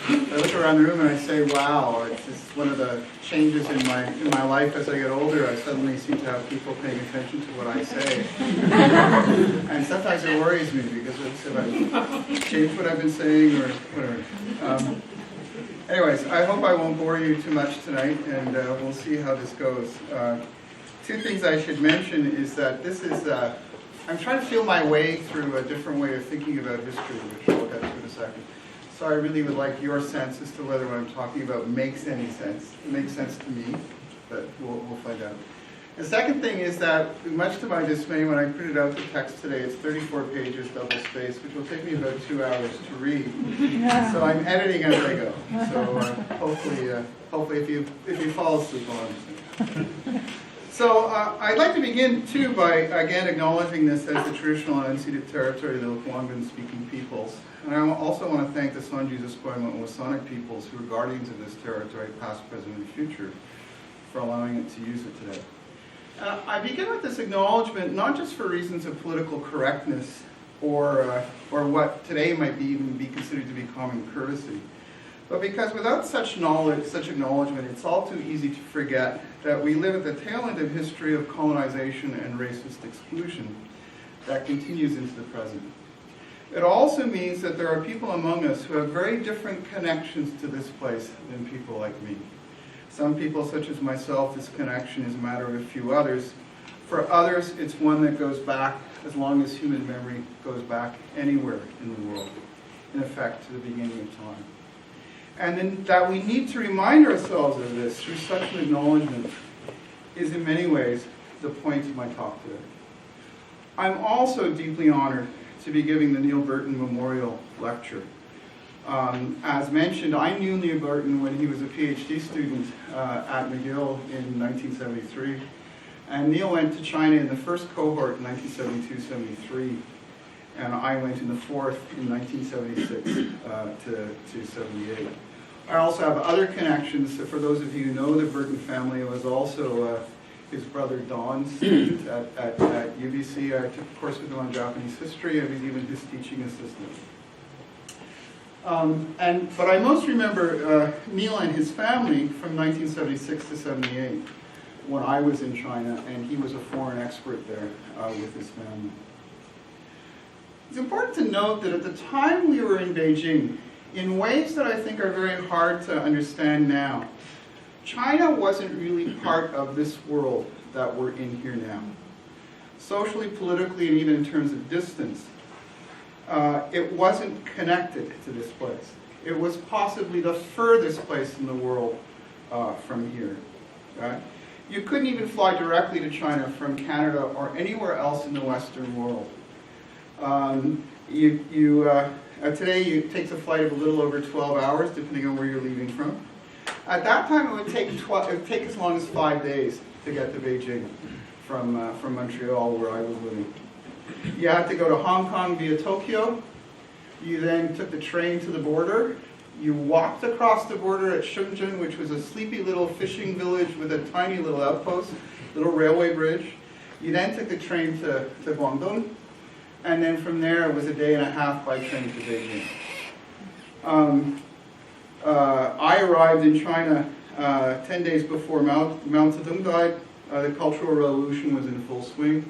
I look around the room and I say, wow, it's just one of the changes in my life as I get older. I suddenly seem to have people paying attention to what I say. And sometimes it worries me because if I've changed what I've been saying or whatever. Anyways, I hope I won't bore you too much tonight, and we'll see how this goes. Two things I should mention is that this is, I'm trying to feel my way through a different way of thinking about history, which I'll get to in a second. So I really would like your sense as to whether what I'm talking about makes any sense. It makes sense to me, but we'll find out. The second thing is that, much to my dismay, when I printed out the text today, it's 34 pages, double-spaced, which will take me about 2 hours to read. So I'm editing as I go. So hopefully if you fall asleep, I'll understand. So I'd like to begin, too, by, again, acknowledging this as the traditional and unceded territory of the Lekwungen-speaking peoples. And I also want to thank the San Jesus Esquimalt and Wasanic peoples, who are guardians of this territory, past, present, and future, for allowing it to use it today. I begin with this acknowledgement, not just for reasons of political correctness or what today might even be considered to be common courtesy, but because without such knowledge, such acknowledgement, it's all too easy to forget that we live at the tail end of history of colonization and racist exclusion that continues into the present. It also means that there are people among us who have very different connections to this place than people like me. Some people, such as myself, this connection is a matter of a few others. For others, it's one that goes back as long as human memory goes back anywhere in the world, in effect, to the beginning of time. And then that we need to remind ourselves of this through such an acknowledgement is in many ways the point of my talk today. I'm also deeply honored to be giving the Neil Burton Memorial Lecture. As mentioned, I knew Neil Burton when he was a PhD student at McGill in 1973. And Neil went to China in the first cohort in 1972-73. And I went in the fourth in 1976 to 78. I also have other connections. For those of you who know the Burton family, I was also his brother Don's student at UBC. I took a course with him on Japanese history. I was even his teaching assistant. But I most remember Neil and his family from 1976 to 78 when I was in China, and he was a foreign expert there with his family. It's important to note that at the time we were in Beijing, in ways that I think are very hard to understand now, China wasn't really part of this world that we're in here now. Socially, politically, and even in terms of distance, it wasn't connected to this place. It was possibly the furthest place in the world from here. Right? You couldn't even fly directly to China from Canada or anywhere else in the Western world. Today it takes a flight of a little over 12 hours, depending on where you're leaving from. At that time, it would take as long as 5 days to get to Beijing from Montreal, where I was living. You had to go to Hong Kong via Tokyo. You then took the train to the border. You walked across the border at Shenzhen, which was a sleepy little fishing village with a tiny little outpost, little railway bridge. You then took the train to Guangdong. And then from there, it was a day and a half by train to Beijing. I arrived in China 10 days before Mao Zedong died. The Cultural Revolution was in full swing.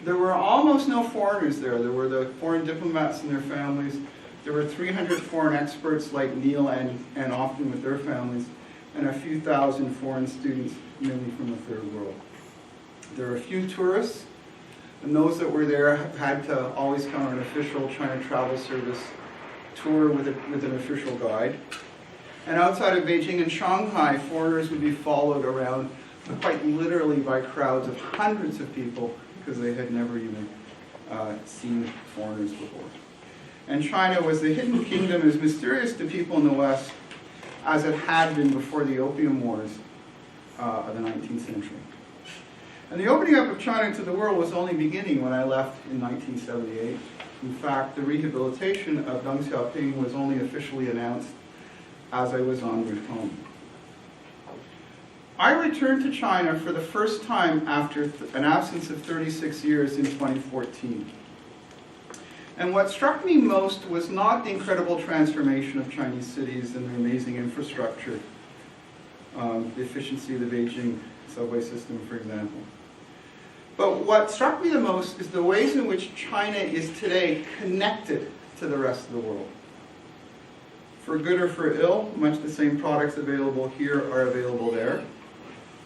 There were almost no foreigners there. There were the foreign diplomats and their families. There were 300 foreign experts like Neil and often with their families, and a few thousand foreign students, mainly from the Third World. There were a few tourists. And those that were there had to always come on an official China Travel Service tour with an official guide. And outside of Beijing and Shanghai, foreigners would be followed around quite literally by crowds of hundreds of people because they had never even seen foreigners before. And China was the hidden kingdom, as mysterious to people in the West as it had been before the Opium Wars of the 19th century. And the opening up of China to the world was only beginning when I left in 1978. In fact, the rehabilitation of Deng Xiaoping was only officially announced as I was en route home. I returned to China for the first time after an absence of 36 years in 2014. And what struck me most was not the incredible transformation of Chinese cities and their amazing infrastructure, the efficiency of the Beijing subway system, for example. But what struck me the most is the ways in which China is today connected to the rest of the world. For good or for ill, much the same products available here are available there.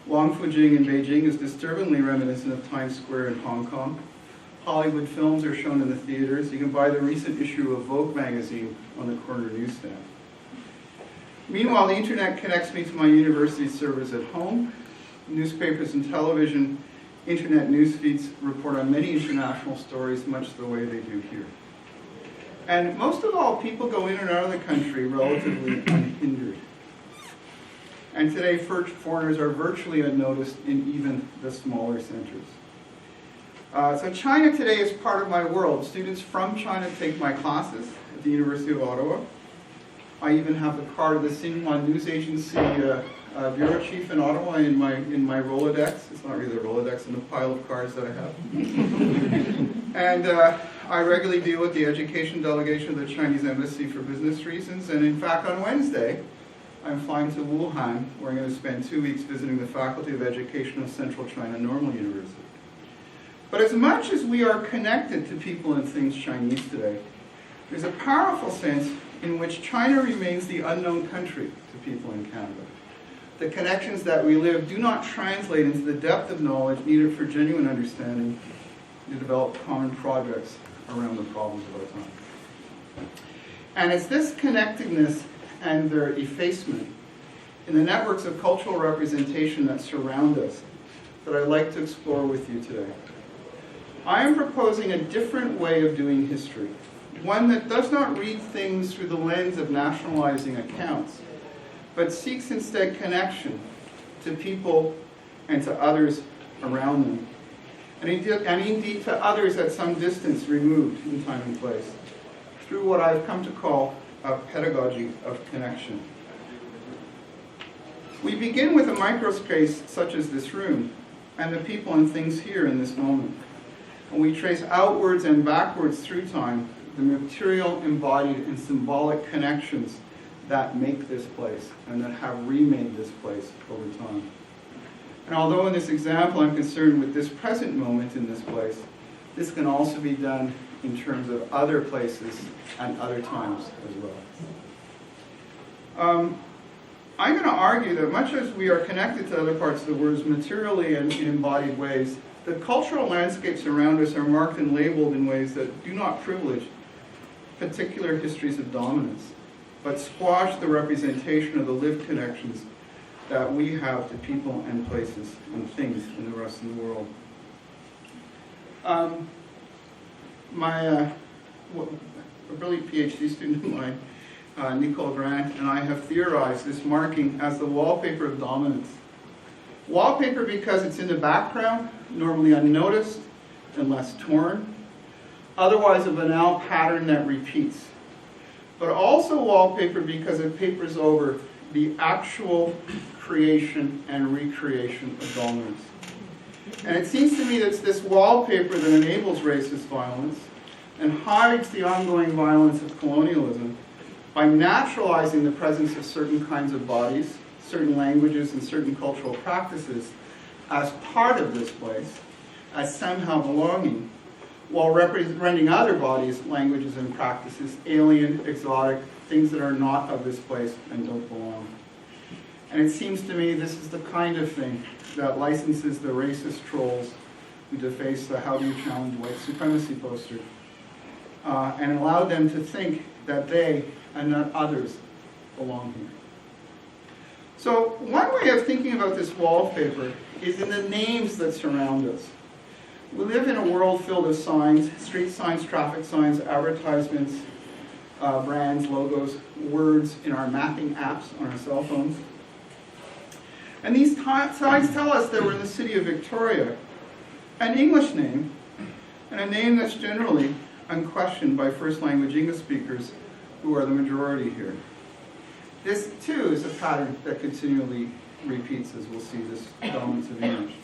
Wangfujing in Beijing is disturbingly reminiscent of Times Square in Hong Kong. Hollywood films are shown in the theaters. You can buy the recent issue of Vogue magazine on the corner newsstand. Meanwhile, the internet connects me to my university servers at home. Newspapers and television, internet news feeds report on many international stories, much the way they do here. And most of all, people go in and out of the country relatively unhindered. And today, foreigners are virtually unnoticed in even the smaller centers. So China today is part of my world. Students from China take my classes at the University of Ottawa. I even have the card of the Xinhua News Agency bureau chief in Ottawa in my Rolodex. It's not really a Rolodex, in the pile of cards that I have. And I regularly deal with the education delegation of the Chinese embassy for business reasons. And in fact, on Wednesday, I'm flying to Wuhan, where I'm going to spend 2 weeks visiting the Faculty of Education of Central China Normal University. But as much as we are connected to people and things Chinese today, there's a powerful sense in which China remains the unknown country to people in Canada. The connections that we live do not translate into the depth of knowledge needed for genuine understanding to develop common projects around the problems of our time. And it's this connectedness and their effacement in the networks of cultural representation that surround us that I'd like to explore with you today. I am proposing a different way of doing history, one that does not read things through the lens of nationalizing accounts, but seeks instead connection to people and to others around them, and indeed to others at some distance removed in time and place, through what I've come to call a pedagogy of connection. We begin with a microspace such as this room, and the people and things here in this moment. And we trace outwards and backwards through time the material, embodied, and symbolic connections that make this place and that have remade this place over time. And although in this example I'm concerned with this present moment in this place, this can also be done in terms of other places and other times as well. I'm going to argue that much as we are connected to other parts of the world materially and in embodied ways, the cultural landscapes around us are marked and labeled in ways that do not privilege particular histories of dominance, but squash the representation of the lived connections that we have to people and places and things in the rest of the world. A brilliant PhD student of mine, Nicole Grant, and I have theorized this marking as the wallpaper of dominance. Wallpaper because it's in the background, normally unnoticed and less torn, otherwise a banal pattern that repeats. But also wallpaper because it papers over the actual creation and recreation of dominance. And it seems to me that it's this wallpaper that enables racist violence and hides the ongoing violence of colonialism by naturalizing the presence of certain kinds of bodies, certain languages, and certain cultural practices as part of this place, as somehow belonging, while rendering other bodies, languages, and practices alien, exotic, things that are not of this place and don't belong. And it seems to me this is the kind of thing that licenses the racist trolls who deface the "How Do You Challenge White Supremacy" poster, and allow them to think that they and not others belong here. So one way of thinking about this wallpaper is in the names that surround us. We live in a world filled with signs, street signs, traffic signs, advertisements, brands, logos, words in our mapping apps on our cell phones. And these signs tell us that we're in the city of Victoria, an English name, and a name that's generally unquestioned by first language English speakers who are the majority here. This, too, is a pattern that continually repeats, as we'll see, this dominance of image.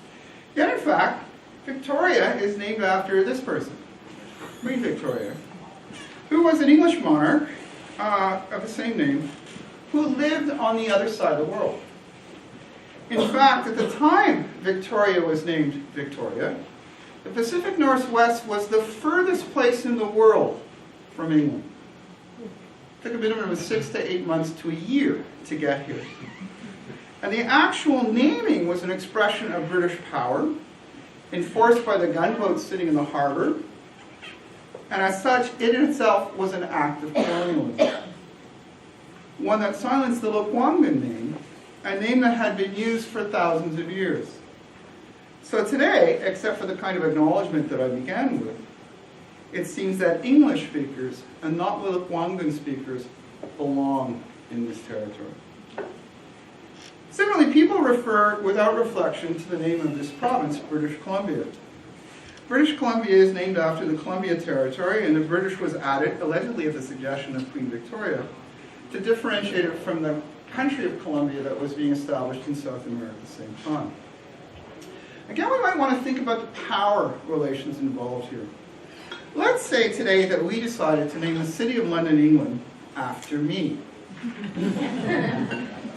Yet, in fact, Victoria is named after this person, Queen Victoria, who was an English monarch of the same name, who lived on the other side of the world. In fact, at the time Victoria was named Victoria, the Pacific Northwest was the furthest place in the world from England. It took a minimum of 6 to 8 months to a year to get here. And the actual naming was an expression of British power, enforced by the gunboats sitting in the harbor, and as such, it in itself was an act of colonialism. One that silenced the Lekwungen name, a name that had been used for thousands of years. So today, except for the kind of acknowledgement that I began with, it seems that English speakers and not Lekwungen speakers belong in this territory. Similarly, people refer without reflection to the name of this province, British Columbia. British Columbia is named after the Columbia Territory, and the British was added, allegedly at the suggestion of Queen Victoria, to differentiate it from the country of Columbia that was being established in South America at the same time. Again, we might want to think about the power relations involved here. Let's say today that we decided to name the city of London, England, after me.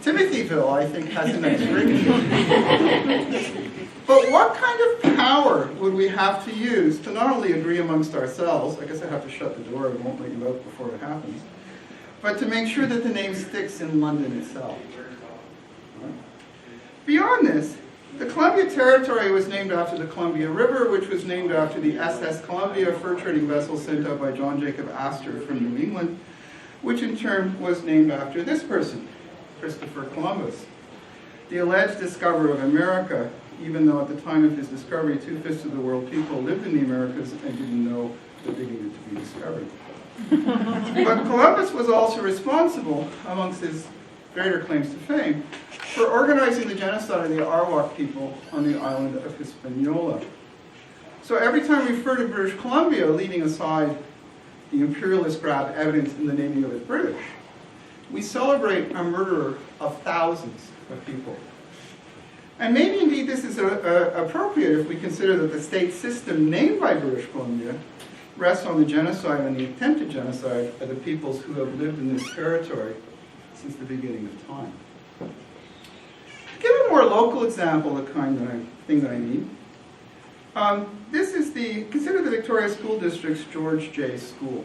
Timothyville, I think, has a nice ring to it. But what kind of power would we have to use to not only agree amongst ourselves, I guess I have to shut the door, I won't let you out before it happens, but to make sure that the name sticks in London itself? Right. Beyond this, the Columbia Territory was named after the Columbia River, which was named after the SS Columbia, a fur trading vessel sent out by John Jacob Astor from New England, which in turn was named after this person, Christopher Columbus, the alleged discoverer of America, even though at the time of his discovery, 2/5 of the world people lived in the Americas and didn't know that they needed to be discovered. But Columbus was also responsible, amongst his greater claims to fame, for organizing the genocide of the Arawak people on the island of Hispaniola. So every time we refer to British Columbia, leaving aside the imperialist grab evidence in the naming of it British, we celebrate a murderer of thousands of people. And maybe indeed this is appropriate if we consider that the state system named by British Columbia rests on the genocide and the attempted genocide of the peoples who have lived in this territory since the beginning of time. To give a more local example of the kind that I mean, consider the Victoria School District's George J. School.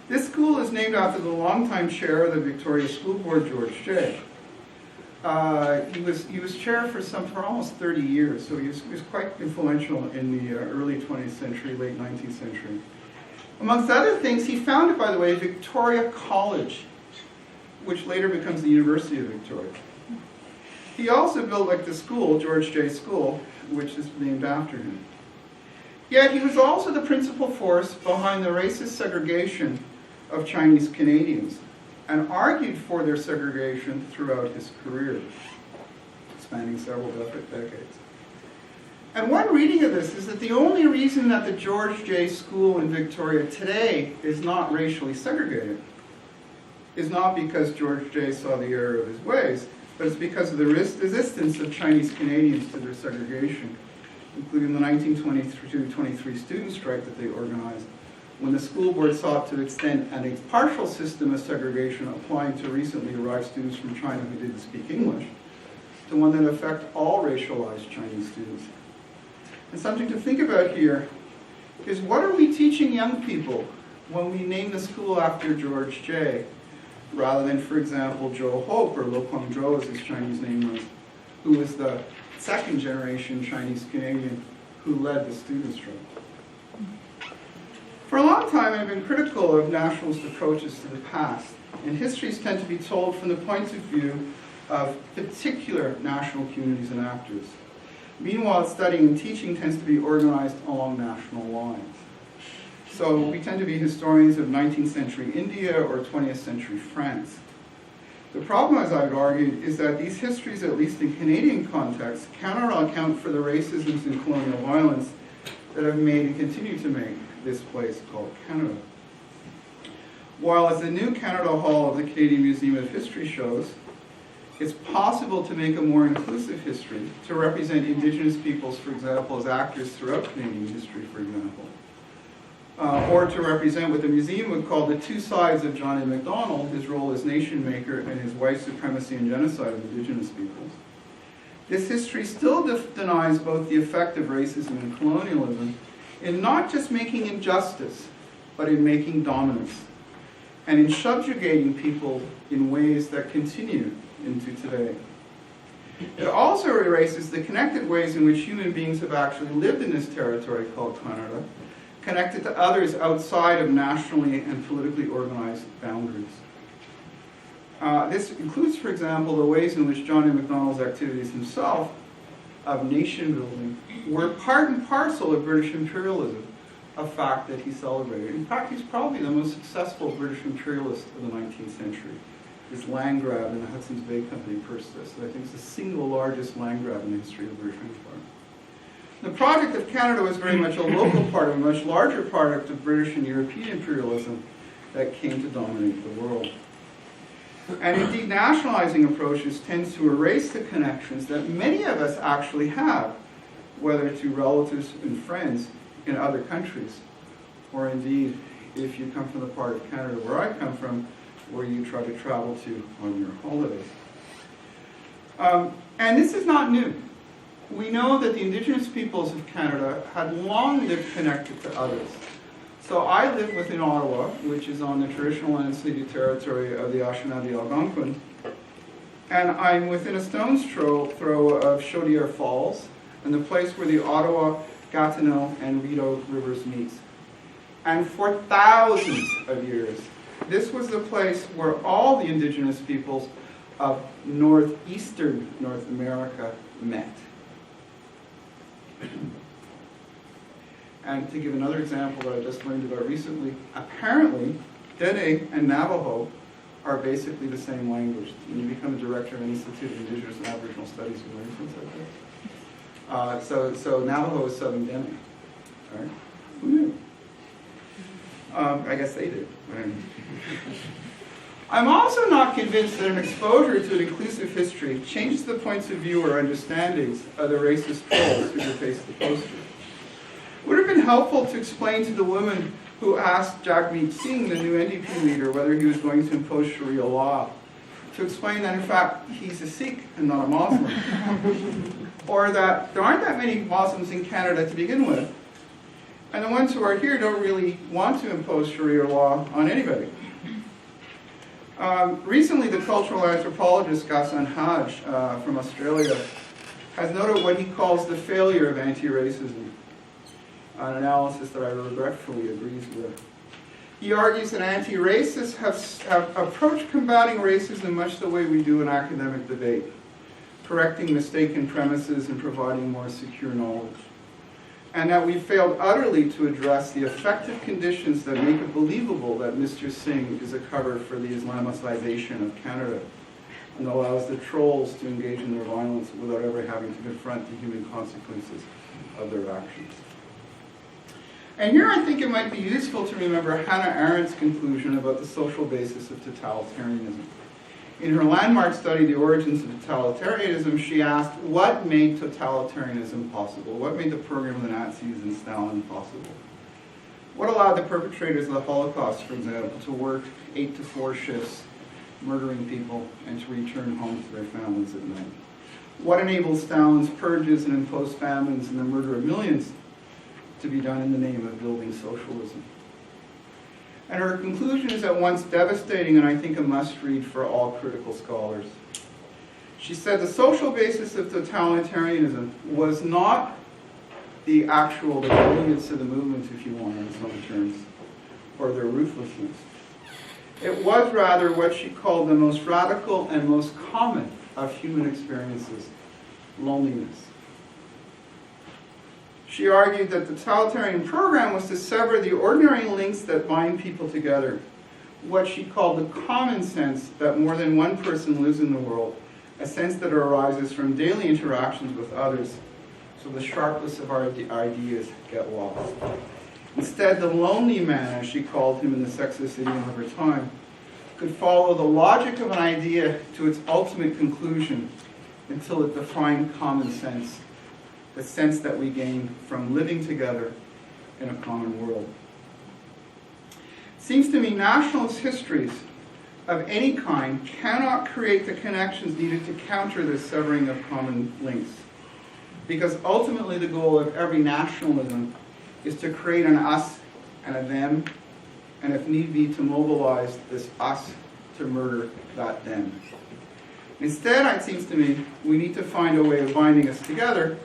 This school is named after the longtime chair of the Victoria School Board, George J. He was chair for almost 30 years, so he was quite influential in the early 20th century, late 19th century. Amongst other things, he founded, by the way, Victoria College, which later becomes the University of Victoria. He also built the school, George J. School, which is named after him. Yet he was also the principal force behind the racist segregation of Chinese Canadians, and argued for their segregation throughout his career, spanning several decades. And one reading of this is that the only reason that the George J. School in Victoria today is not racially segregated is not because George J. saw the error of his ways, but it's because of the resistance of Chinese Canadians to their segregation, including the 1922-23 student strike that they organized, when the school board sought to extend a partial system of segregation applying to recently arrived students from China who didn't speak English, to one that affect all racialized Chinese students. And something to think about here is, what are we teaching young people when we name the school after George J, rather than, for example, Joe Hope, or Lo Kwang Zhou as his Chinese name was, who was the second generation Chinese Canadian who led the student strike. For a long time, I've been critical of nationalist approaches to the past, and histories tend to be told from the points of view of particular national communities and actors. Meanwhile, studying and teaching tends to be organized along national lines. So we tend to be historians of 19th century India or 20th century France. The problem, as I've argued, is that these histories, at least in Canadian context, cannot account for the racisms and colonial violence that have made and continue to make this place called Canada. While, as the new Canada Hall of the Canadian Museum of History shows, it's possible to make a more inclusive history, to represent Indigenous peoples, for example, as actors throughout Canadian history, for example. or to represent what the museum would call the two sides of John A. Macdonald, his role as nation maker and his white supremacy and genocide of indigenous peoples. This history still denies both the effect of racism and colonialism in not just making injustice, but in making dominance, and in subjugating people in ways that continue into today. It also erases the connected ways in which human beings have actually lived in this territory called Canada, connected to others outside of nationally and politically organized boundaries. This includes, for example, the ways in which John A. Macdonald's activities himself of nation building were part and parcel of British imperialism, a fact that he celebrated. In fact, he's probably the most successful British imperialist of the 19th century. His land grab in the Hudson's Bay Company purchased this, and I think it's the single largest land grab in the history of the British Empire. The project of Canada was very much a local part of a much larger product of British and European imperialism that came to dominate the world. And indeed, nationalizing approaches tend to erase the connections that many of us actually have, whether to relatives and friends in other countries, or indeed, if you come from the part of Canada where I come from, where you try to travel to on your holidays. And this is not new. We know that the Indigenous peoples of Canada had long lived connected to others. So I live within Ottawa, which is on the traditional land city territory of the Anishinaabe Algonquin, and I'm within a stone's throw of Chaudière Falls, and the place where the Ottawa, Gatineau, and Rideau rivers meet. And for thousands of years, this was the place where all the indigenous peoples of northeastern North America met. And to give another example that I just learned about recently, apparently Dene and Navajo are basically the same language. When you become a director of an Institute of Indigenous and Aboriginal Studies, you learn things like that. So Navajo is Southern Dene. All right? Who knew? I guess they did. I'm also not convinced that an exposure to an inclusive history changes the points of view or understandings of the racist trolls who defaced the poster. It would have been helpful to explain to the woman who asked Jagmeet Singh, the new NDP leader, whether he was going to impose Sharia law, to explain that in fact he's a Sikh and not a Muslim, or that there aren't that many Muslims in Canada to begin with, and the ones who are here don't really want to impose Sharia law on anybody. Recently, the cultural anthropologist Ghassan Haj from Australia has noted what he calls the failure of anti-racism, an analysis that I regretfully agrees with. He argues that anti-racists have approached combating racism much the way we do in academic debate, correcting mistaken premises and providing more secure knowledge. And that we failed utterly to address the effective conditions that make it believable that Mr. Singh is a cover for the Islamicization of Canada and allows the trolls to engage in their violence without ever having to confront the human consequences of their actions. And here I think it might be useful to remember Hannah Arendt's conclusion about the social basis of totalitarianism. In her landmark study, The Origins of Totalitarianism, she asked what made totalitarianism possible? What made the program of the Nazis and Stalin possible? What allowed the perpetrators of the Holocaust, for example, to work 8 to 4 shifts, murdering people, and to return home to their families at night? What enabled Stalin's purges and imposed famines and the murder of millions to be done in the name of building socialism? And her conclusion is at once devastating and I think a must-read for all critical scholars. She said the social basis of totalitarianism was not the brilliance of the movement, if you want, in some terms, or their ruthlessness. It was rather what she called the most radical and most common of human experiences, loneliness. She argued that the totalitarian program was to sever the ordinary links that bind people together, what she called the common sense that more than one person lives in the world, a sense that arises from daily interactions with others, so the sharpness of our ideas get lost. Instead, the lonely man, as she called him in the sexist idiom of her time, could follow the logic of an idea to its ultimate conclusion until it defined common sense, the sense that we gain from living together in a common world. Seems to me nationalist histories of any kind cannot create the connections needed to counter this severing of common links. Because ultimately the goal of every nationalism is to create an us and a them, and if need be, to mobilize this us to murder that them. Instead, it seems to me, we need to find a way of binding us together,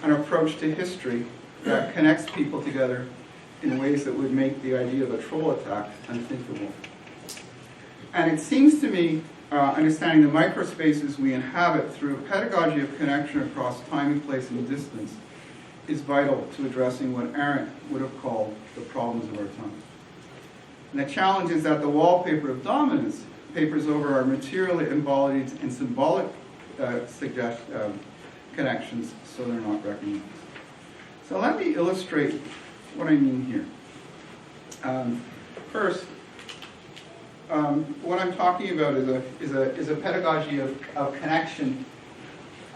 an approach to history that connects people together in ways that would make the idea of a troll attack unthinkable. And it seems to me, understanding the microspaces we inhabit through a pedagogy of connection across time and place and distance is vital to addressing what Arendt would have called the problems of our time. And the challenge is that the wallpaper of dominance papers over our materially embodied and symbolic connections so they're not recognized. So let me illustrate what I mean here. First, what I'm talking about is a pedagogy of connection.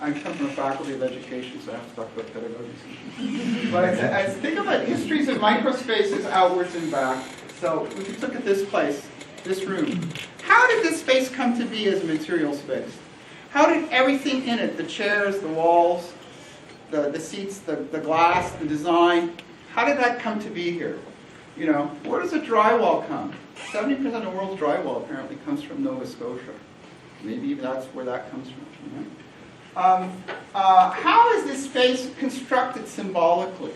I come from a faculty of education, so I have to talk about pedagogy. But I think about histories of microspaces outwards and back. So if you look at this place, this room, how did this space come to be as a material space? How did everything in it, the chairs, the walls, the seats, the glass, the design, how did that come to be here? You know, where does the drywall come? 70% of the world's drywall apparently comes from Nova Scotia. Maybe that's where that comes from. You know? How is this space constructed symbolically?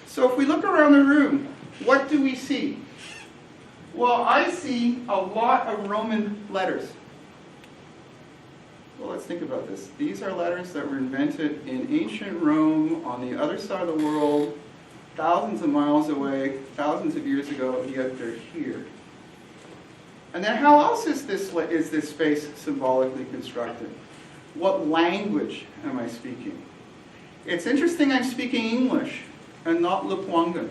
So if we look around the room, what do we see? Well, I see a lot of Roman letters. Well, let's think about this. These are letters that were invented in ancient Rome on the other side of the world, thousands of miles away, thousands of years ago, yet they're here. And then how else is this space symbolically constructed? What language am I speaking? It's interesting I'm speaking English and not Lipwangan.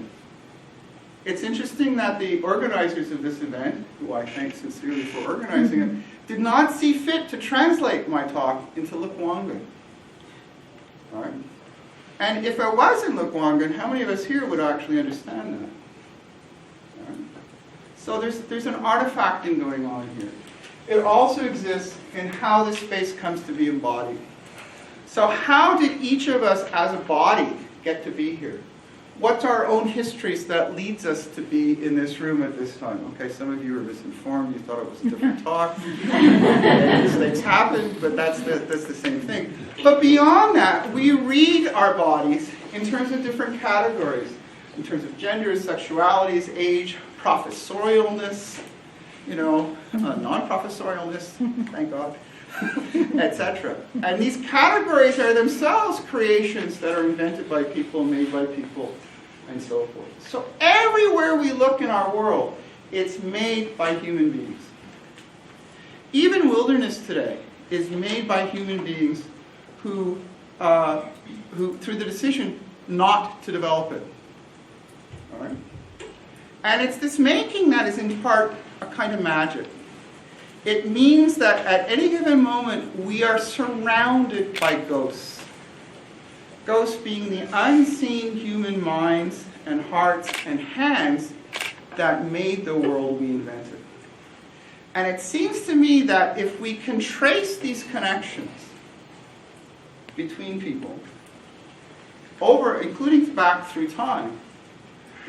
It's interesting that the organizers of this event, who I thank sincerely for organizing it, did not see fit to translate my talk into Lipwangan. All right? And if it was in Lipwangan, how many of us here would actually understand that? All right? So there's an artifacting going on here. It also exists in how this space comes to be embodied. So how did each of us as a body get to be here? What's our own histories that leads us to be in this room at this time? Okay, some of you are misinformed. You thought it was a different talk. Mistakes happen, but that's the same thing. But beyond that, we read our bodies in terms of different categories, in terms of genders, sexualities, age, professorialness, you know, non-professorialness, thank God, etc. And these categories are themselves creations that are invented by people, made by people, and so forth. So everywhere we look in our world, it's made by human beings. Even wilderness today is made by human beings who through the decision not to develop it. All right? And it's this making that is in part a kind of magic. It means that at any given moment, we are surrounded by ghosts. Ghosts being the unseen human minds and hearts and hands that made the world we invented. And it seems to me that if we can trace these connections between people, including back through time,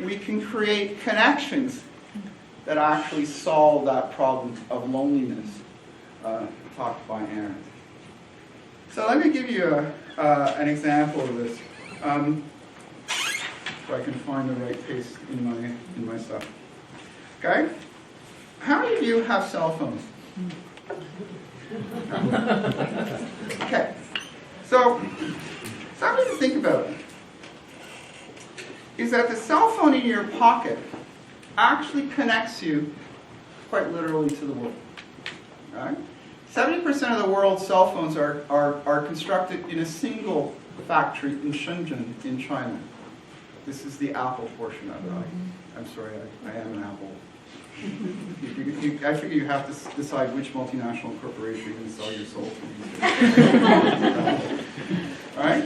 we can create connections that actually solve that problem of loneliness talked by Arendt. So let me give you an example of this, so I can find the right pace in my stuff. Okay? How many of you have cell phones? Okay. So something to think about is that the cell phone in your pocket actually connects you quite literally to the world. Right? 70% of the world's cell phones are constructed in a single factory in Shenzhen in China. This is the Apple portion of it. I'm sorry, I am an Apple. I figure you have to decide which multinational corporation you're going to sell your soul to. All right?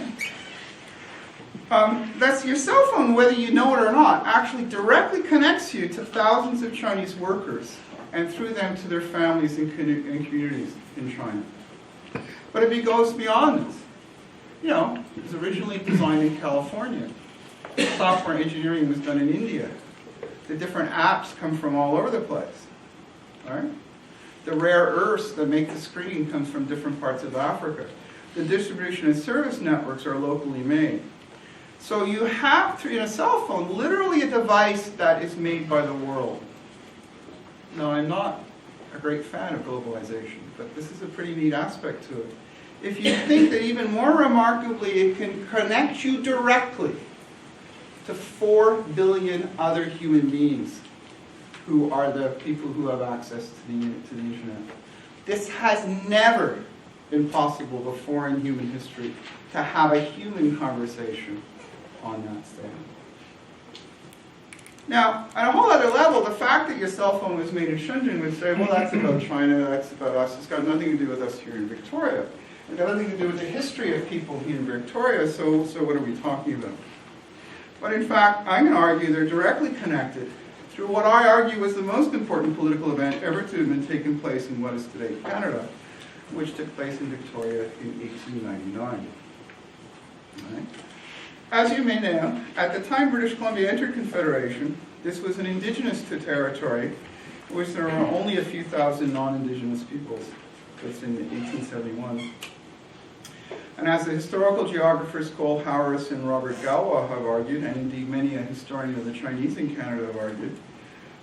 That's your cell phone, whether you know it or not, actually directly connects you to thousands of Chinese workers and through them to their families and communities in China. But it goes beyond this. You know, it was originally designed in California. Software engineering was done in India. The different apps come from all over the place. Right? The rare earths that make the screen comes from different parts of Africa. The distribution and service networks are locally made. So you have, in a cell phone, literally a device that is made by the world. Now, I'm not a great fan of globalization, but this is a pretty neat aspect to it. If you think that even more remarkably, it can connect you directly to 4 billion other human beings who are the people who have access to the internet. This has never been possible before in human history to have a human conversation on that stand. Now, at a whole other level, the fact that your cell phone was made in Shenzhen would say, well, that's about China, that's about us. It's got nothing to do with us here in Victoria. It's got nothing to do with the history of people here in Victoria, so what are we talking about? But in fact, I'm going to argue they're directly connected through what I argue was the most important political event ever to have been taken place in what is today Canada, which took place in Victoria in 1899. Right? As you may know, at the time British Columbia entered Confederation, this was an indigenous territory in which there were only a few thousand non-indigenous peoples. That's in 1871. And as the historical geographers Cole Howris and Robert Galwa have argued, and indeed many a historian of the Chinese in Canada have argued,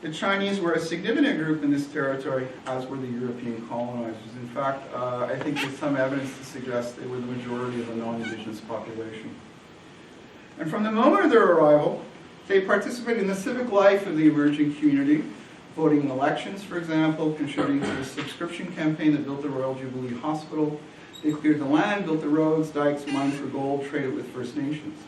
the Chinese were a significant group in this territory, as were the European colonizers. In fact, I think there's some evidence to suggest they were the majority of the non-indigenous population. And from the moment of their arrival, they participated in the civic life of the emerging community, voting in elections, for example, contributing to the subscription campaign that built the Royal Jubilee Hospital. They cleared the land, built the roads, dikes, mined for gold, traded with First Nations.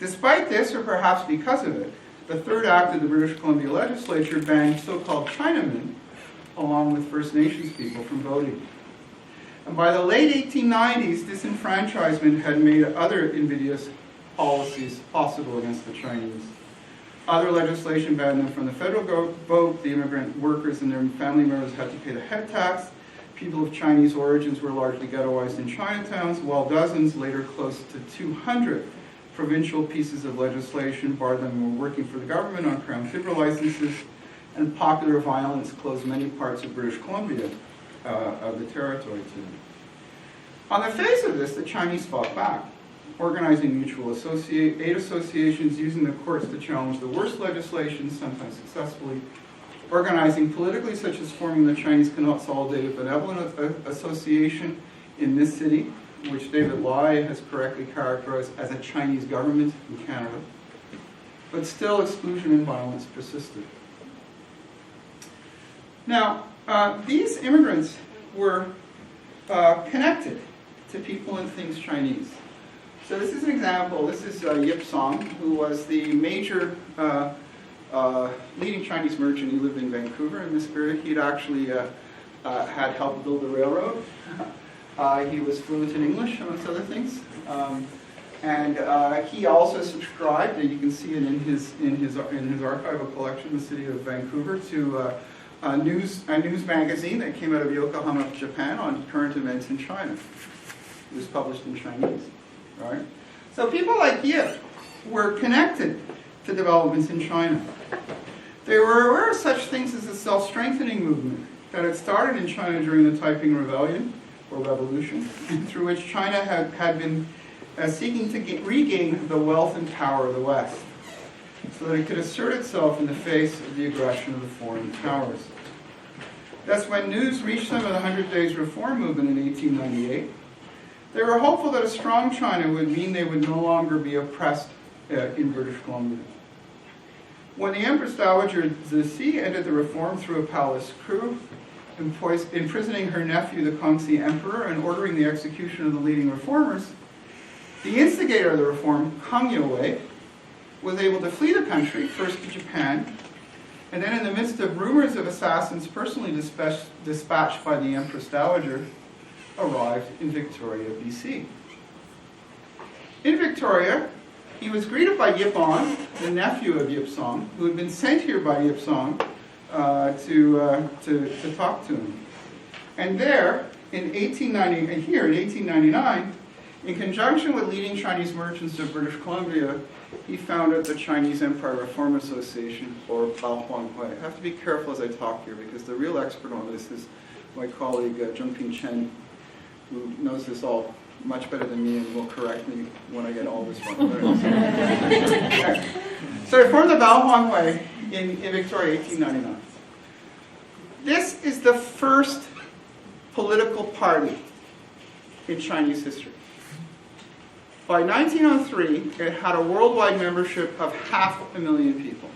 Despite this, or perhaps because of it, the third act of the British Columbia legislature banned so-called Chinamen, along with First Nations people, from voting. And by the late 1890s, disenfranchisement had made other invidious policies possible against the Chinese. Other legislation banned them from the federal vote. The immigrant workers and their family members had to pay the head tax. People of Chinese origins were largely ghettoized in Chinatowns, while dozens, later close to 200, provincial pieces of legislation barred them from working for the government on Crown timber licenses, and popular violence closed many parts of British Columbia of the territory to them. On the face of this, the Chinese fought back, organizing mutual aid associations, using the courts to challenge the worst legislation, sometimes successfully, organizing politically, such as forming the Chinese Consolidated Benevolent Association in this city, which David Lai has correctly characterized as a Chinese government in Canada. But still, exclusion and violence persisted. Now, these immigrants were connected to people and things Chinese. So this is an example. This is Yip Song, who was the major leading Chinese merchant. He lived in Vancouver in this period. He'd actually had helped build the railroad. He was fluent in English, amongst other things. And he also subscribed, and you can see it in his archival collection, the city of Vancouver, to a news magazine that came out of Yokohama, Japan, on current events in China. It was published in Chinese. Right? So people like Yip were connected to developments in China. They were aware of such things as the self-strengthening movement that had started in China during the Taiping Rebellion, or Revolution, through which China had been seeking to regain the wealth and power of the West, so that it could assert itself in the face of the aggression of the foreign powers. That's when news reached them of the 100 Days Reform movement in 1898. They were hopeful that a strong China would mean they would no longer be oppressed in British Columbia. When the Empress Dowager Cixi ended the reform through a palace coup, imprisoning her nephew, the Kangxi Emperor, and ordering the execution of the leading reformers, the instigator of the reform, Kang Youwei, was able to flee the country, first to Japan, and then in the midst of rumors of assassins personally dispatched by the Empress Dowager, arrived in Victoria, BC. In Victoria, he was greeted by Yip On, the nephew of Yip Song, who had been sent here by Yip Song to talk to him. And there, in 1899, in conjunction with leading Chinese merchants of British Columbia, he founded the Chinese Empire Reform Association, or Bao Huanghui. I have to be careful as I talk here, because the real expert on this is my colleague, Zhengping Chen, who knows this all much better than me and will correct me when I get all this wrong. So I formed the Bao Huanghui in Victoria, 1899. This is the first political party in Chinese history. By 1903, it had a worldwide membership of 500,000 people.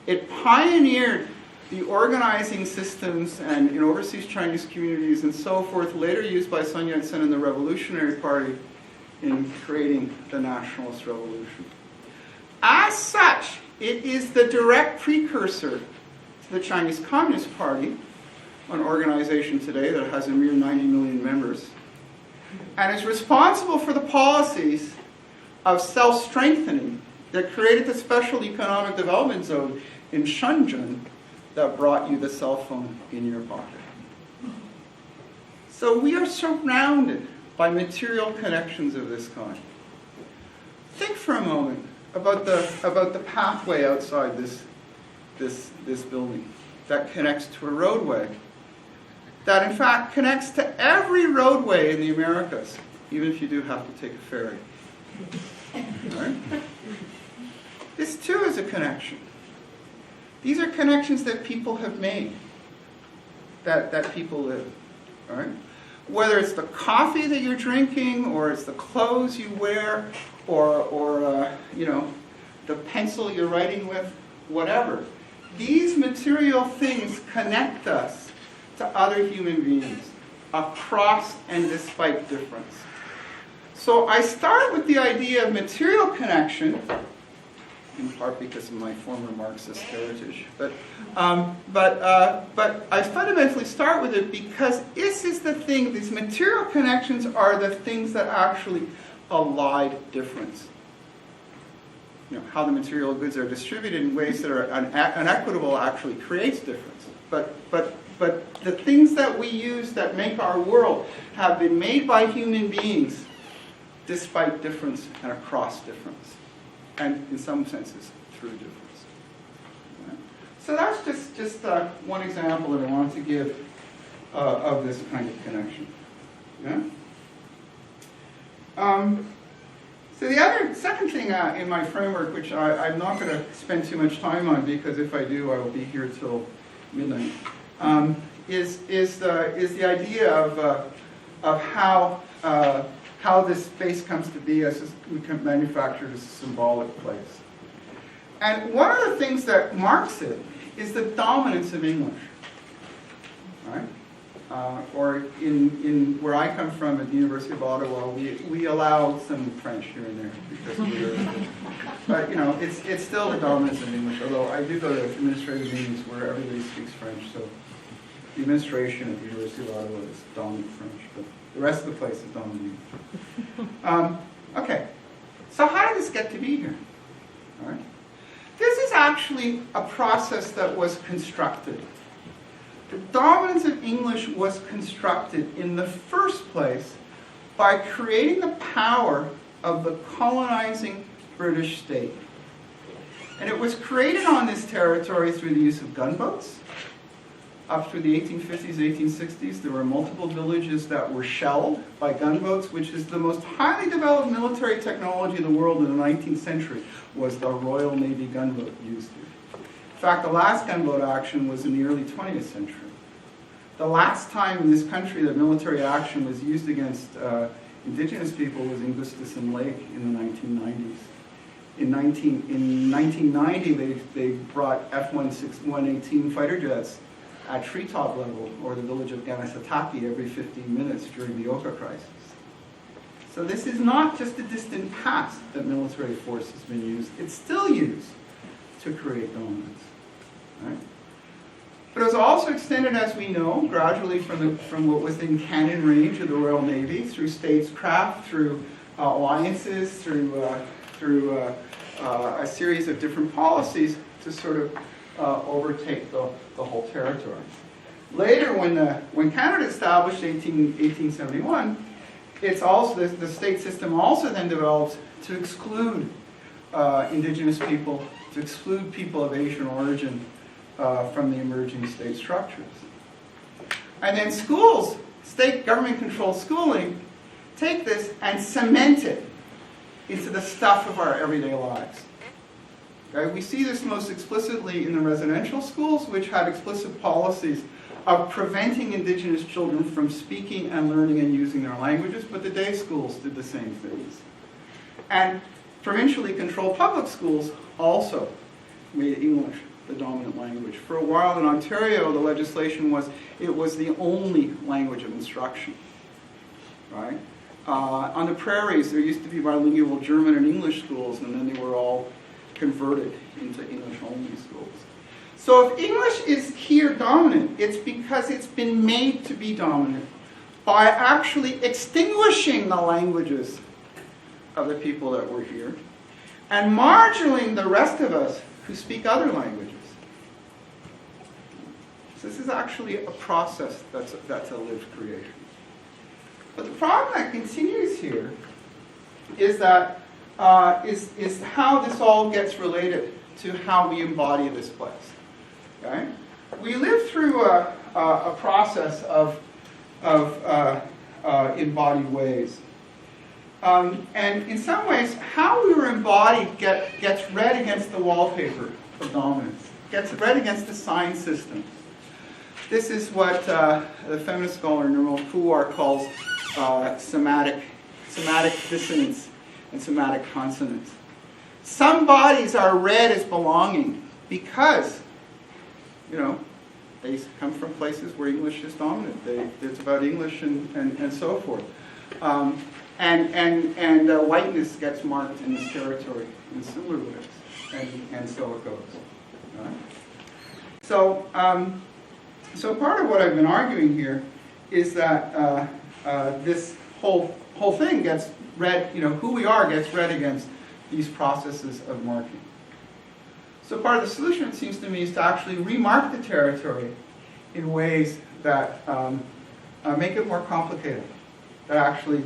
It pioneered the organizing systems and in overseas Chinese communities and so forth, later used by Sun Yat-sen and the Revolutionary Party in creating the nationalist revolution. As such, it is the direct precursor to the Chinese Communist Party, an organization today that has a mere 90 million members, and is responsible for the policies of self-strengthening that created the special economic development zone in Shenzhen that brought you the cell phone in your pocket. So we are surrounded by material connections of this kind. Think for a moment about the pathway outside this building that connects to a roadway that in fact connects to every roadway in the Americas, even if you do have to take a ferry. Right? This too is a connection. These are connections that people have made, that people live. Right? Whether it's the coffee that you're drinking, or it's the clothes you wear, or the pencil you're writing with, whatever. These material things connect us to other human beings across and despite difference. So I start with the idea of material connection, in part because of my former Marxist heritage, but I fundamentally start with it because this is the thing, these material connections are the things that actually allied difference. How the material goods are distributed in ways that are unequitable actually creates difference. But the things that we use that make our world have been made by human beings despite difference and across difference. And in some senses, through difference. Right? So that's just one example that I want to give of this kind of connection. Yeah? So the second thing in my framework, which I'm not going to spend too much time on, because if I do, I will be here till midnight, is the idea of how this space comes to be as manufactured as a symbolic place. And one of the things that marks it is the dominance of English. Right? Or in where I come from at the University of Ottawa, we allow some French here and there because but it's still the dominance of English. Although I do go to administrative meetings where everybody speaks French, so the administration at the University of Ottawa is dominant French, but the rest of the place is dominant English. Okay, so how did this get to be here? All right, this is actually a process that was constructed. The dominance of English was constructed in the first place by creating the power of the colonizing British state. And it was created on this territory through the use of gunboats. Up through the 1850s, 1860s, there were multiple villages that were shelled by gunboats, which is the most highly developed military technology in the world in the 19th century, was the Royal Navy gunboat used here. In fact, the last gunboat action was in the early 20th century. The last time in this country that military action was used against indigenous people was in Gustafson Lake in the 1990s. In 1990, they brought F-118 fighter jets at treetop level, or the village of Ganasataki, every 15 minutes during the Oka crisis. So this is not just a distant past that military force has been used. It's still used to create dominance. Right? But it was also extended, as we know, gradually from what was in cannon range of the Royal Navy, through statecraft, through alliances, through a series of different policies to sort of overtake the whole territory. Later, when Canada established in 1871, it's also the state system also then developed to exclude Indigenous people, to exclude people of Asian origin from the emerging state structures. And then schools, state government-controlled schooling, take this and cement it into the stuff of our everyday lives. Okay? We see this most explicitly in the residential schools, which have explicit policies of preventing Indigenous children from speaking and learning and using their languages, but the day schools did the same things. And provincially controlled public schools also made English the dominant language. For a while in Ontario, the legislation was it was the only language of instruction. Right? On the prairies, there used to be bilingual German and English schools, and then they were all converted into English-only schools. So if English is here dominant, it's because it's been made to be dominant by actually extinguishing the languages of the people that were here and marginaling the rest of us who speak other languages. So this is actually a process that's a lived creation. But the problem that continues here is that is how this all gets related to how we embody this place. Okay? We live through a process of embodied ways. And in some ways, how we were embodied gets read against the wallpaper of dominance, gets read against the sign system. This is what the feminist scholar Nirmal Puwar calls somatic dissonance and somatic consonance. Some bodies are read as belonging because, they come from places where English is dominant. It's about English and so forth. And whiteness gets marked in this territory in similar ways, and so it goes. Right? So part of what I've been arguing here is that this whole thing gets read, who we are gets read against these processes of marking. So part of the solution, it seems to me, is to actually remark the territory in ways that make it more complicated. That actually,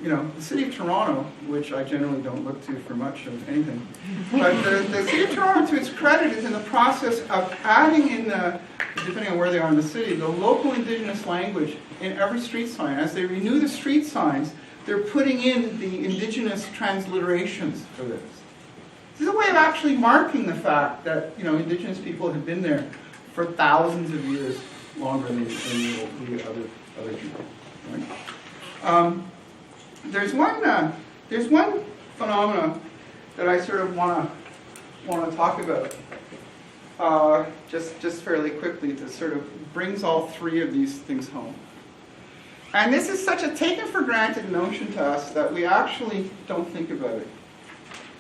the city of Toronto, which I generally don't look to for much of anything, but the city of Toronto, to its credit, is in the process of adding in, depending on where they are in the city, the local Indigenous language in every street sign. As they renew the street signs, they're putting in the Indigenous transliterations for this. This is a way of actually marking the fact that Indigenous people have been there for thousands of years longer than the other people. Right? There's one phenomenon that I sort of want to talk about just fairly quickly that sort of brings all three of these things home. And this is such a taken for granted notion to us that we actually don't think about it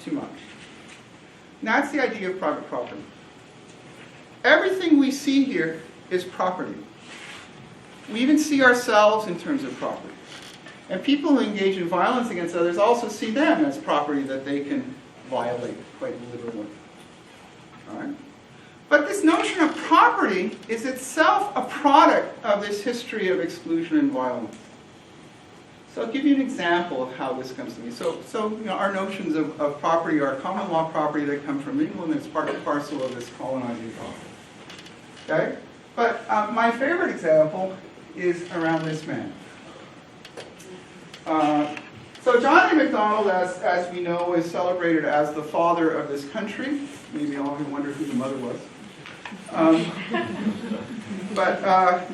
too much. And that's the idea of private property. Everything we see here is property. We even see ourselves in terms of property. And people who engage in violence against others also see them as property that they can violate quite literally. All right? But this notion of property is itself a product of this history of exclusion and violence. So I'll give you an example of how this comes to me. So our notions of property are common law property that come from England. It's part and parcel of this colonizing property. Okay? But my favorite example is around this man. So John A. Macdonald, as we know, is celebrated as the father of this country. Maybe I'll wonder who the mother was. But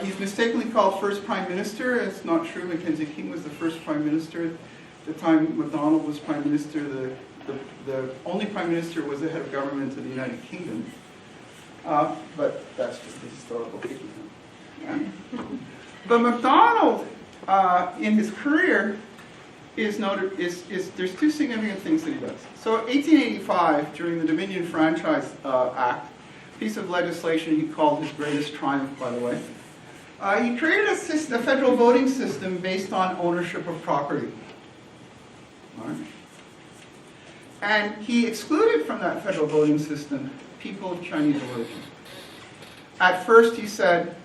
he's mistakenly called first Prime Minister. It's not true. Mackenzie King was the first Prime Minister. At the time Macdonald was Prime Minister, the only Prime Minister was the head of government of the United Kingdom. But that's just a historical figure. Yeah. But Macdonald, in his career, there's two significant things that he does. So 1885, during the Dominion Franchise Act, piece of legislation he called his greatest triumph, by the way, he created a federal voting system based on ownership of property. Right? And he excluded from that federal voting system people of Chinese origin. At first he said,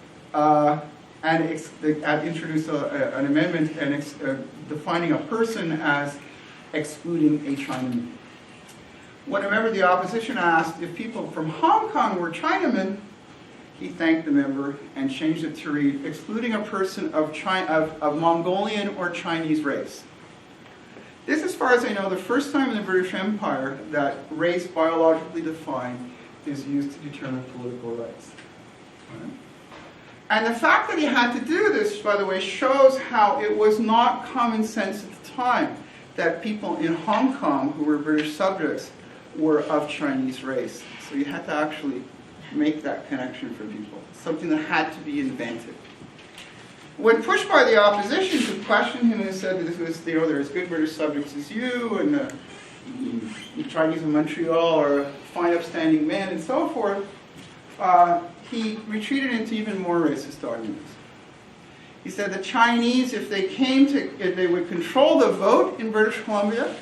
introduced an amendment defining a person as excluding a Chinaman. When a member of the opposition asked if people from Hong Kong were Chinamen, he thanked the member and changed it to read, excluding a person of Mongolian or Chinese race. This, as far as I know, the first time in the British Empire that race biologically defined is used to determine political rights. Right? And the fact that he had to do this, by the way, shows how it was not common sense at the time that people in Hong Kong who were British subjects were of Chinese race. So you had to actually make that connection for people, something that had to be invented. When pushed by the opposition to question him and said that this was, they're as good British subjects as you, and the Chinese in Montreal are fine, upstanding men, and so forth, he retreated into even more racist arguments. He said the Chinese, if they would control the vote in British Columbia,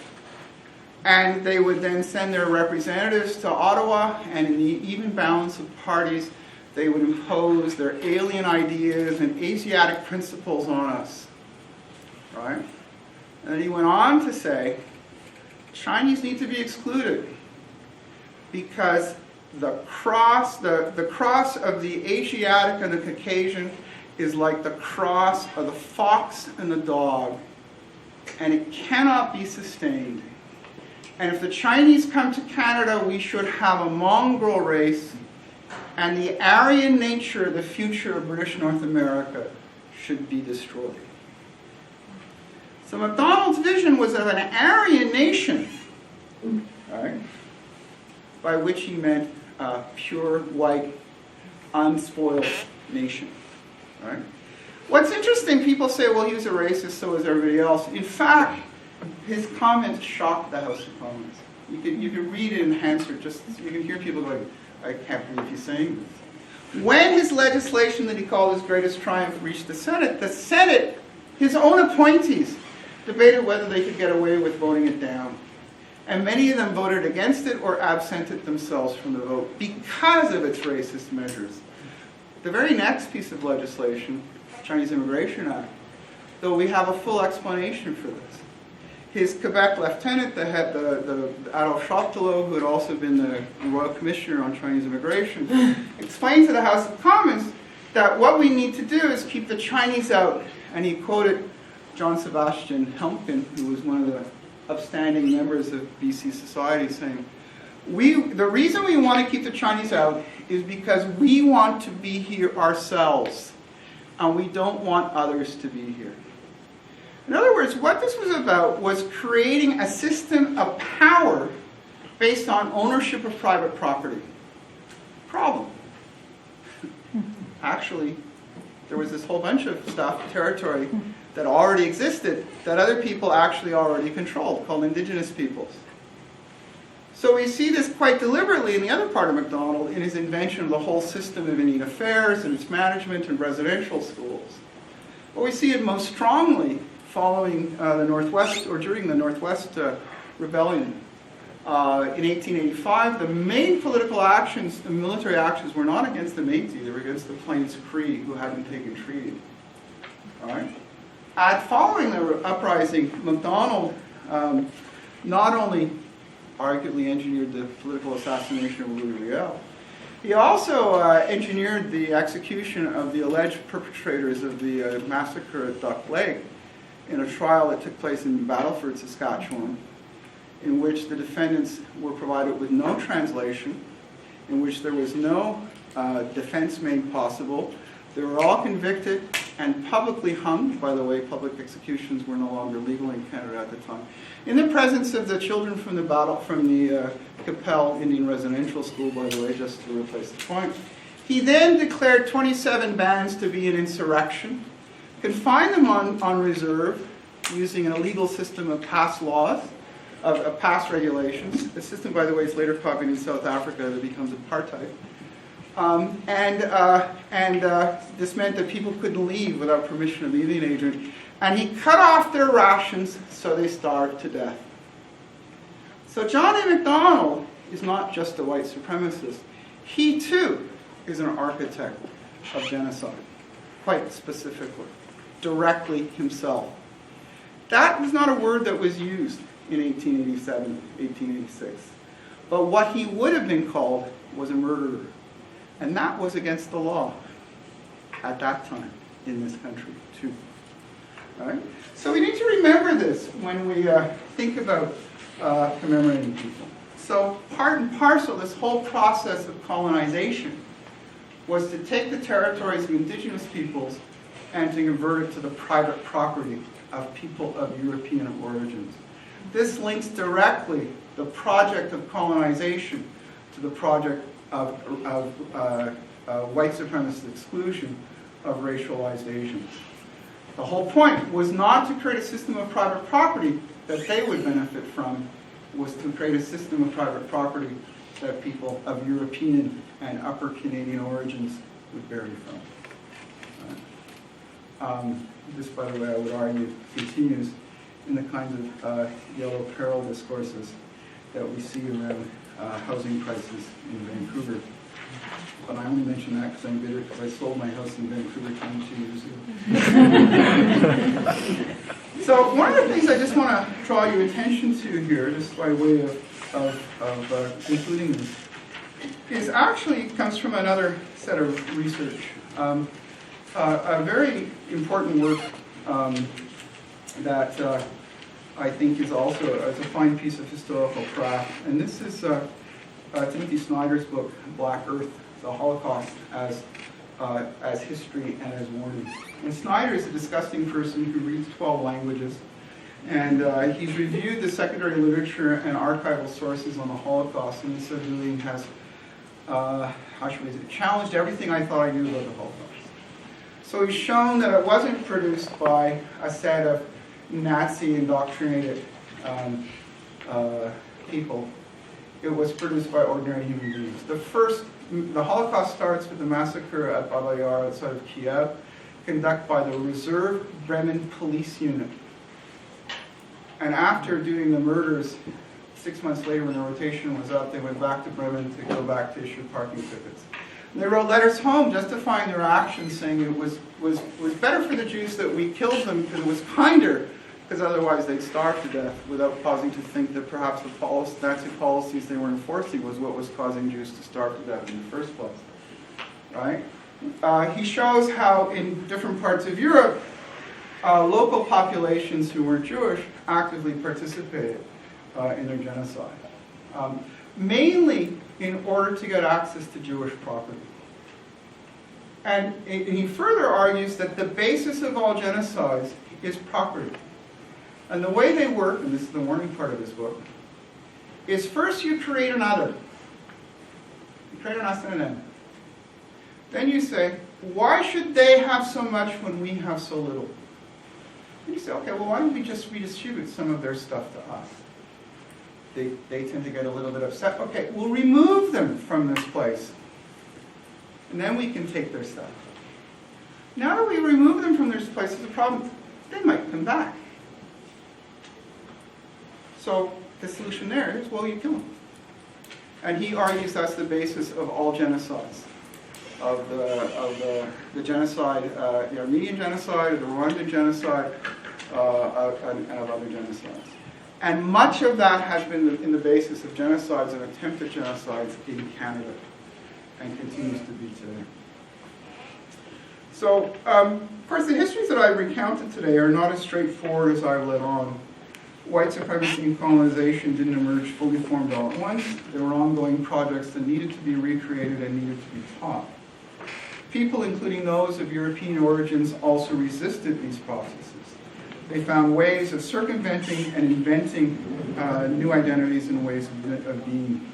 and they would then send their representatives to Ottawa, and in the even balance of parties, they would impose their alien ideas and Asiatic principles on us. Right? And he went on to say, Chinese need to be excluded because the cross of the Asiatic and the Caucasian is like the cross of the fox and the dog, and it cannot be sustained. And if the Chinese come to Canada, we should have a mongrel race, and the Aryan nature, the future of British North America, should be destroyed. So Macdonald's vision was of an Aryan nation, right, by which he meant a pure, white, unspoiled nation. Right? What's interesting, people say, well, he was a racist, so was everybody else. In fact, his comments shocked the House of Commons. You can read it in Hansard, you can hear people going, I can't believe he's saying this. When his legislation that he called his greatest triumph reached the Senate, his own appointees debated whether they could get away with voting it down. And many of them voted against it or absented themselves from the vote because of its racist measures. The very next piece of legislation, Chinese Immigration Act, though we have a full explanation for this. His Quebec lieutenant, the Adolphe Chaptelot, who had also been the Royal Commissioner on Chinese immigration, explained to the House of Commons that what we need to do is keep the Chinese out. And he quoted John Sebastian Helmkin, who was one of the upstanding members of BC society, saying, the reason we want to keep the Chinese out is because we want to be here ourselves, and we don't want others to be here. In other words, what this was about was creating a system of power based on ownership of private property. Problem. Actually, there was this whole bunch of stuff, territory, that already existed that other people actually already controlled, called indigenous peoples. So we see this quite deliberately in the other part of MacDonald in his invention of the whole system of Indian affairs and its management and residential schools. But we see it most strongly following the Northwest, or during the Northwest Rebellion. In 1885, the main political actions, the military actions, were not against the Métis, they were against the Plains Cree, who hadn't taken treaty. All right? Following the uprising, McDonald not only arguably engineered the political assassination of Louis Riel, he also engineered the execution of the alleged perpetrators of the massacre at Duck Lake in a trial that took place in Battleford, Saskatchewan, in which the defendants were provided with no translation, in which there was no defense made possible. They were all convicted and publicly hung. By the way, public executions were no longer legal in Canada at the time. In the presence of the children from the Capel Indian Residential School, by the way, just to replace the point. He then declared 27 bands to be an insurrection, confined them on reserve using an illegal system of past laws, of past regulations. The system, by the way, is later copied in South Africa that becomes apartheid. This meant that people couldn't leave without permission of the Indian agent. And he cut off their rations so they starved to death. So John A. Macdonald is not just a white supremacist. He too is an architect of genocide, quite specifically, directly himself. That was not a word that was used in 1887, 1886. But what he would have been called was a murderer. And that was against the law at that time in this country, too. All right? So we need to remember this when we think about commemorating people. So part and parcel, this whole process of colonization was to take the territories of indigenous peoples and to convert it to the private property of people of European origins. This links directly the project of colonization to the project of white supremacist exclusion of racialized Asians. The whole point was not to create a system of private property that they would benefit from, was to create a system of private property that people of European and Upper Canadian origins would vary from. This, by the way, I would argue, continues in the kinds of yellow peril discourses that we see around housing prices in Vancouver. But I only mention that because I'm bitter because I sold my house in Vancouver 22 years ago. So one of the things I just want to draw your attention to here, just by way of including this, is actually comes from another set of research. A very important work that I think is also a fine piece of historical craft. And this is Timothy Snyder's book, Black Earth, the Holocaust as History and as Warning. And Snyder is a disgusting person who reads 12 languages. And he's reviewed the secondary literature and archival sources on the Holocaust, and he said really has, how should we say, challenged everything I thought I knew about the Holocaust. So he's shown that it wasn't produced by a set of Nazi indoctrinated people. It was produced by ordinary human beings. The Holocaust starts with the massacre at Baba Yar outside of Kiev, conducted by the Reserve Bremen Police Unit. And after doing the murders, 6 months later when the rotation was up, they went back to Bremen to go back to issue parking tickets. And they wrote letters home justifying their actions, saying it was better for the Jews that we killed them because it was kinder, because otherwise they'd starve to death, without pausing to think that perhaps the Nazi policies they were enforcing was what was causing Jews to starve to death in the first place. Right? He shows how in different parts of Europe, local populations who weren't Jewish actively participated in their genocide. Mainly in order to get access to Jewish property. And he further argues that the basis of all genocides is property. And the way they work, and this is the warning part of his book, is first you create an other. You create an us and an them. Then you say, why should they have so much when we have so little? And you say, okay, well, why don't we just redistribute some of their stuff to us? They tend to get a little bit upset. Okay, we'll remove them from this place. And then we can take their stuff. Now that we remove them from this place, there's a problem. They might come back. So the solution there is, well, you kill them. And he argues that's the basis of all genocides. Of the genocide, the Armenian genocide, of the Rwandan genocide, and of other genocides. And much of that has been in the basis of genocides and attempted genocides in Canada, and continues to be today. So, of course, the histories that I've recounted today are not as straightforward as I've let on. White supremacy and colonization didn't emerge fully formed all at once. There were ongoing projects that needed to be recreated and needed to be taught. People, including those of European origins, also resisted these processes. They found ways of circumventing and inventing new identities and ways of being.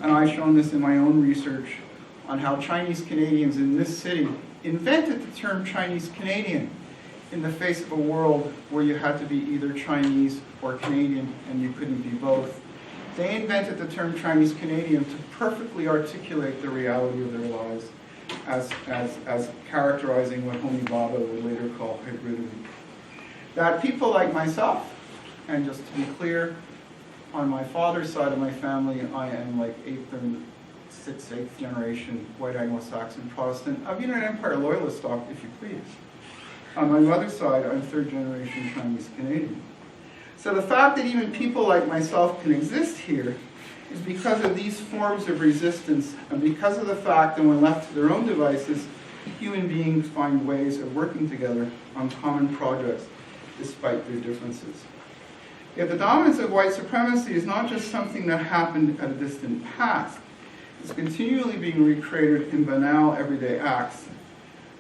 And I've shown this in my own research on how Chinese Canadians in this city invented the term Chinese Canadian in the face of a world where you had to be either Chinese or Canadian and you couldn't be both. They invented the term Chinese Canadian to perfectly articulate the reality of their lives as characterizing what Homi Bhabha would later call hybridity. That people like myself, and just to be clear, on my father's side of my family, I am like 8th generation white Anglo-Saxon Protestant. I've been an Empire Loyalist stock, if you please. On my mother's side, I'm 3rd generation Chinese Canadian. So the fact that even people like myself can exist here is because of these forms of resistance, and because of the fact that when left to their own devices, human beings find ways of working together on common projects despite their differences. Yet the dominance of white supremacy is not just something that happened at a distant past. It's continually being recreated in banal everyday acts,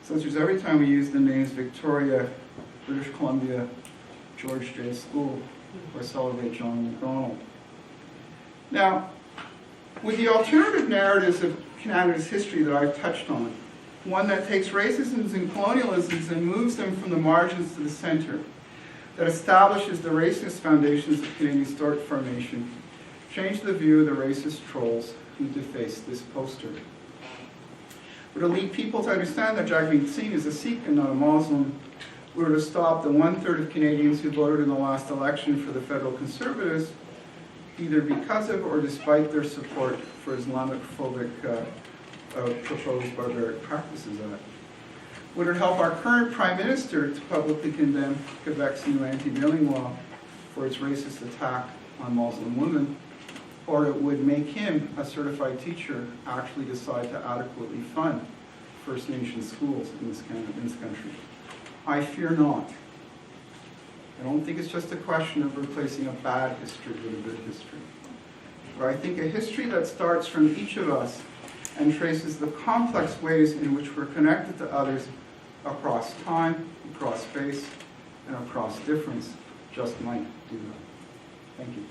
such as every time we use the names Victoria, British Columbia, George J. School, or celebrate John McDonald. Now, with the alternative narratives of Canada's history that I've touched on, one that takes racisms and colonialisms and moves them from the margins to the center, that establishes the racist foundations of Canadian historic formation, change the view of the racist trolls who deface this poster. We're to lead people to understand that Jagmeet Singh is a Sikh and not a Muslim. We're to stop the 1/3 of Canadians who voted in the last election for the federal Conservatives, either because of or despite their support for Islamophobic proposed barbaric practices act. Would it help our current Prime Minister to publicly condemn Quebec's new anti-mailing law for its racist attack on Muslim women, or it would make him, a certified teacher, actually decide to adequately fund First Nation schools in this country? I fear not. I don't think it's just a question of replacing a bad history with a good history. But I think a history that starts from each of us and traces the complex ways in which we're connected to others across time, across space, and across difference just might do that. Thank you.